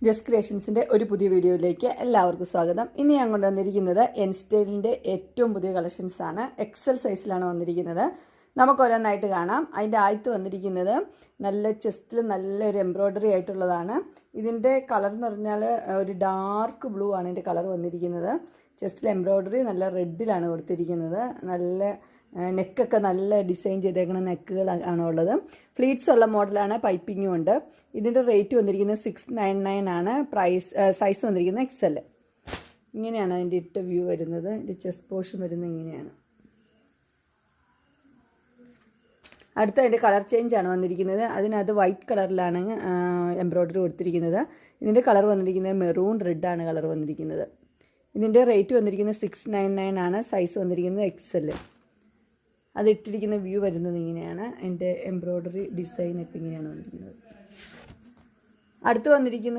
Just ക്രിയേഷൻസിൻ്റെ ഒരു പുതിയ വീഡിയോയിലേക്ക് എല്ലാവർക്കും സ്വാഗതം. ഇനി ഞാൻ കൊണ്ടുവന്നിരിക്കുന്നത് എൻ സ്റ്റൈലിൻ്റെ ഏറ്റവും പുതിയ കളക്ഷൻസാണ്. എക്സൽ സൈസിലാണ് വന്നിരിക്കുന്നത്. നമുക്ക് ഓരോന്നായിട്ട് കാണാം. അതിൻ്റെ ആദ്യത്ത് വന്നിരിക്കുന്നത് നല്ല ചെസ്റ്റിൽ നല്ലൊരു എംബ്രോയ്ഡറി ആയിട്ടുള്ളതാണ്. ഇതിൻ്റെ കളർ എന്ന് പറഞ്ഞാൽ ഒരു ഡാർക്ക് ബ്ലൂ ആണ് ഇതിൻ്റെ കളർ വന്നിരിക്കുന്നത്. ചെസ്റ്റിൽ എംബ്രോയ്ഡറി നല്ല റെഡിലാണ് കൊടുത്തിരിക്കുന്നത്. നല്ല നെക്കൊക്കെ നല്ല ഡിസൈൻ ചെയ്തേക്കുന്ന നെക്കുകൾ ആണ് ഉള്ളത്. ഫ്ലീറ്റ്സ് ഉള്ള മോഡലാണ്, പൈപ്പിങ്ങും ഉണ്ട്. ഇതിൻ്റെ റേറ്റ് വന്നിരിക്കുന്നത് 699 ആണ്. സൈസ് വന്നിരിക്കുന്നത് XL. ഇങ്ങനെയാണ് അതിൻ്റെ ഇട്ട വ്യൂ വരുന്നത്. ഇതിൻ്റെ ചെസ്റ്റ് പോർഷൻ വരുന്നത് ഇങ്ങനെയാണ്. അടുത്ത അതിൻ്റെ കളർ ചേഞ്ച് ആണ് വന്നിരിക്കുന്നത്. അതിനകത്ത് വൈറ്റ് കളറിലാണ് എംബ്രോയ്ഡറി കൊടുത്തിരിക്കുന്നത്. ഇതിൻ്റെ കളർ വന്നിരിക്കുന്നത് മെറൂൺ റെഡാണ് കളർ വന്നിരിക്കുന്നത്. ഇതിൻ്റെ റേറ്റ് വന്നിരിക്കുന്നത് 699 ആണ്. സൈസ് വന്നിരിക്കുന്നത് XL. അതിട്ടിരിക്കുന്ന വ്യൂ വരുന്നത് ഇങ്ങനെയാണ്. അതിൻ്റെ എംബ്രോയ്ഡറി ഡിസൈനൊക്കെ ഇങ്ങനെയാണ് വന്നിരിക്കുന്നത്. അടുത്ത് വന്നിരിക്കുന്നത്